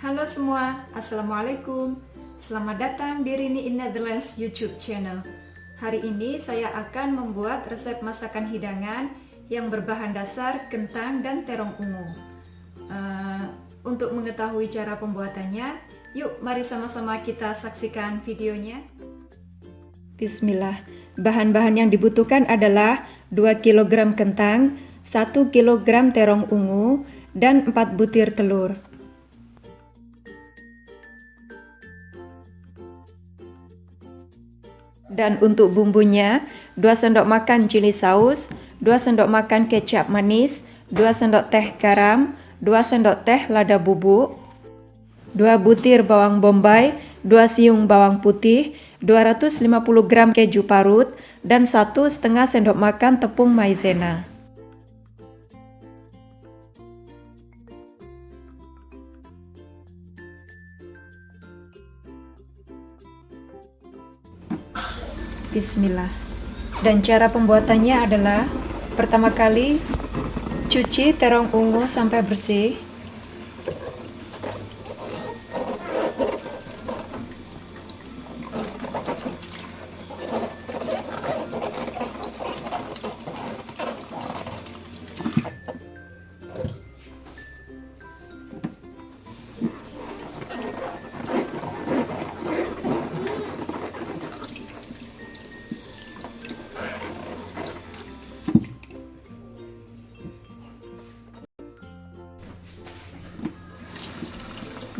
Halo semua, Assalamualaikum. Selamat datang di Rini in Netherlands YouTube channel. Hari ini saya akan membuat resep masakan hidangan yang berbahan dasar kentang dan terong ungu. Untuk mengetahui cara pembuatannya, yuk mari sama-sama kita saksikan videonya. Bismillah. Bahan-bahan yang dibutuhkan adalah 2 kg kentang, 1 kg terong ungu, dan 4 butir telur. Dan untuk bumbunya, 2 sendok makan chili saus, 2 sendok makan kecap manis, 2 sendok teh garam, 2 sendok teh lada bubuk, 2 butir bawang bombay, 2 siung bawang putih, 250 gram keju parut, dan 1,5 sendok makan tepung maizena. Bismillah. Dan cara pembuatannya adalah pertama kali cuci terong ungu sampai bersih.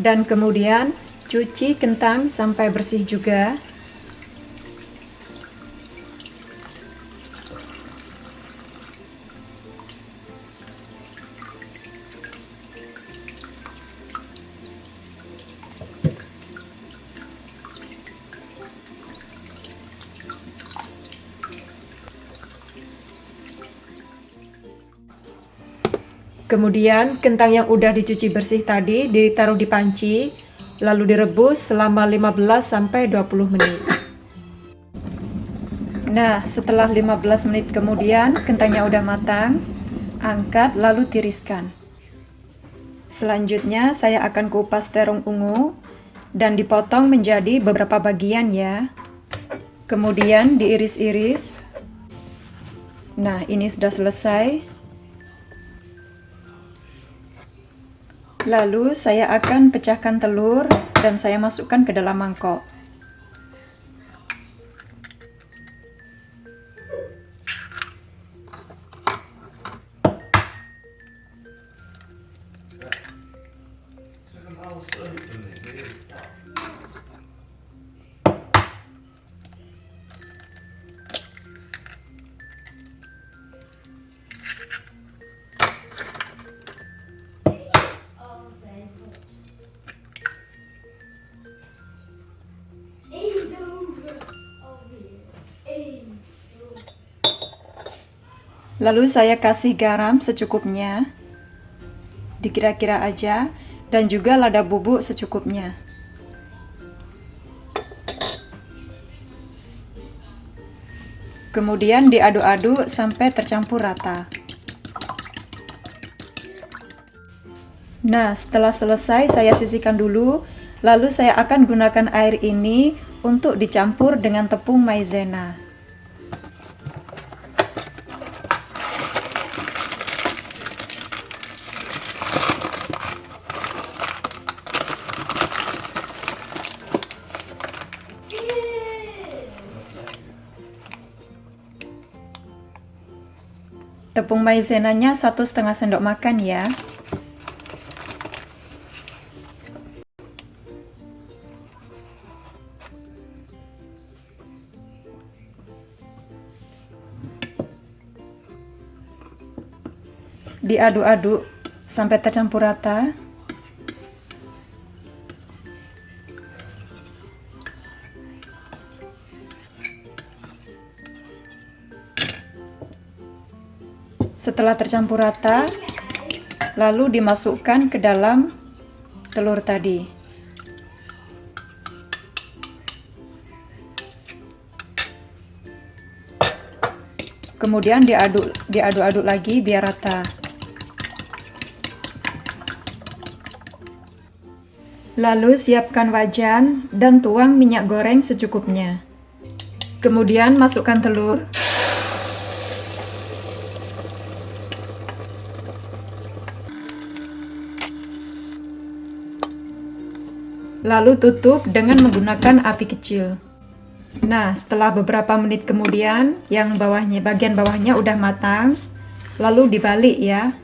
Dan kemudian cuci kentang sampai bersih juga. Kemudian kentang yang udah dicuci bersih tadi ditaruh di panci, lalu direbus selama 15-20 menit. Nah, setelah 15 menit kemudian kentangnya udah matang, angkat lalu tiriskan. Selanjutnya saya akan kupas terong ungu dan dipotong menjadi beberapa bagian ya. Kemudian diiris-iris. Nah, ini sudah selesai. Lalu saya akan pecahkan telur dan saya masukkan ke dalam mangkok. Lalu saya kasih garam secukupnya, dikira-kira aja, dan juga lada bubuk secukupnya. Kemudian diaduk-aduk sampai tercampur rata. Nah, setelah selesai saya sisihkan dulu, lalu saya akan gunakan air ini untuk dicampur dengan tepung maizena. Tepung maizenanya 1,5 sendok makan ya. Diaduk-aduk sampai tercampur rata. Setelah tercampur rata, lalu dimasukkan ke dalam telur tadi. Kemudian diaduk-aduk lagi biar rata. Lalu siapkan wajan dan tuang minyak goreng secukupnya. Kemudian masukkan telur. Lalu tutup dengan menggunakan api kecil. Nah, setelah beberapa menit kemudian, bagian bawahnya udah matang, lalu dibalik ya.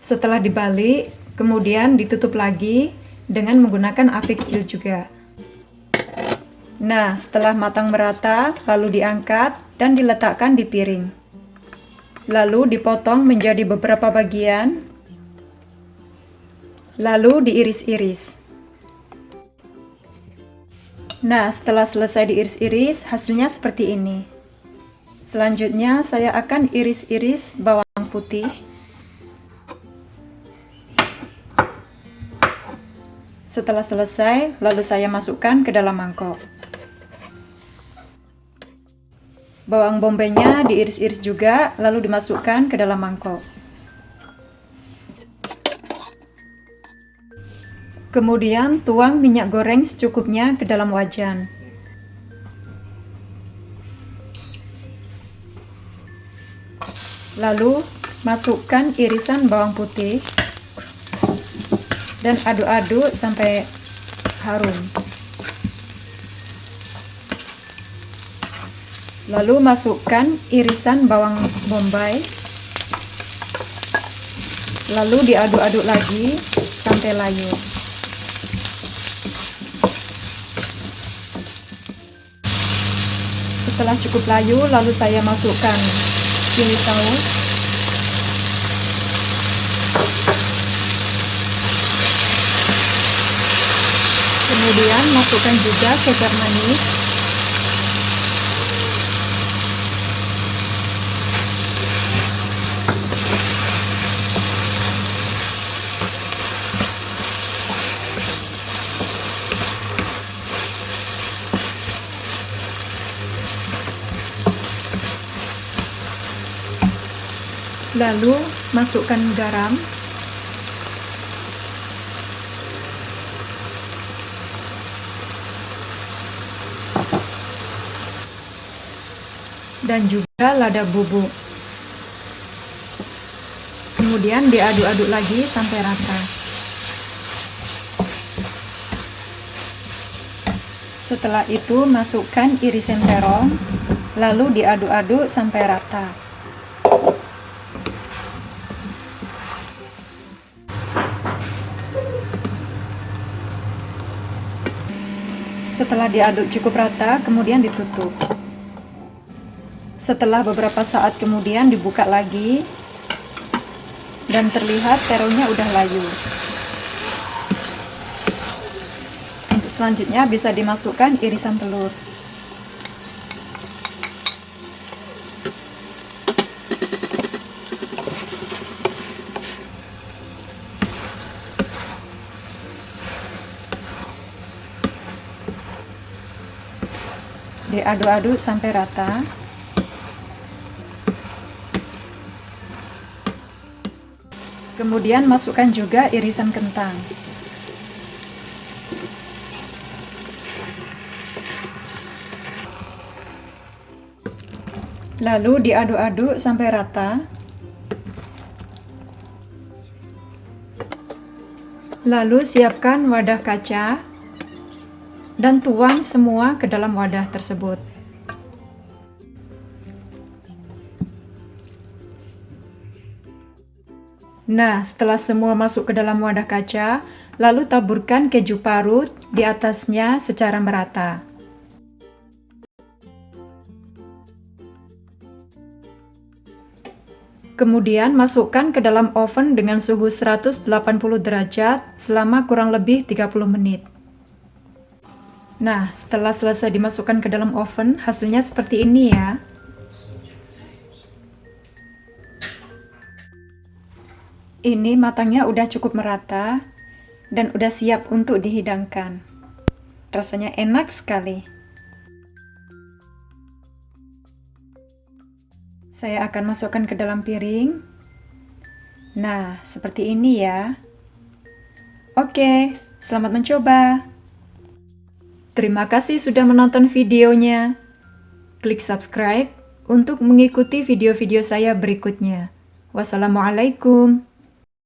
Setelah dibalik, kemudian ditutup lagi dengan menggunakan api kecil juga. Nah, setelah matang merata, lalu diangkat dan diletakkan di piring. Lalu dipotong menjadi beberapa bagian, lalu diiris-iris. Nah, setelah selesai diiris-iris, hasilnya seperti ini. Selanjutnya, saya akan iris-iris bawang putih. Setelah selesai, lalu saya masukkan ke dalam mangkok. Bawang bombaynya diiris-iris juga, lalu dimasukkan ke dalam mangkok. Kemudian tuang minyak goreng secukupnya ke dalam wajan. Lalu masukkan irisan bawang putih dan aduk-aduk sampai harum. Lalu masukkan irisan bawang bombay. Lalu diaduk-aduk lagi sampai layu. Setelah cukup layu, lalu saya masukkan chili saus. Kemudian masukkan juga kecap manis. Lalu masukkan garam. Dan juga lada bubuk. Kemudian diaduk-aduk lagi sampai rata. Setelah itu masukkan irisan terong, lalu diaduk-aduk sampai rata. Setelah diaduk cukup rata, kemudian ditutup. Setelah beberapa saat kemudian dibuka lagi dan terlihat terongnya udah layu. Untuk selanjutnya bisa dimasukkan irisan telur. Diaduk-aduk sampai rata. Kemudian masukkan juga irisan kentang. Lalu diaduk-aduk sampai rata. Lalu siapkan wadah kaca dan tuang semua ke dalam wadah tersebut. Nah, setelah semua masuk ke dalam wadah kaca, lalu taburkan keju parut di atasnya secara merata. Kemudian masukkan ke dalam oven dengan suhu 180 derajat selama kurang lebih 30 menit. Nah, setelah selesai dimasukkan ke dalam oven, hasilnya seperti ini ya. Ini matangnya udah cukup merata dan udah siap untuk dihidangkan. Rasanya enak sekali. Saya akan masukkan ke dalam piring. Nah, seperti ini ya. Oke, selamat mencoba. Terima kasih sudah menonton videonya. Klik subscribe untuk mengikuti video-video saya berikutnya. Wassalamualaikum.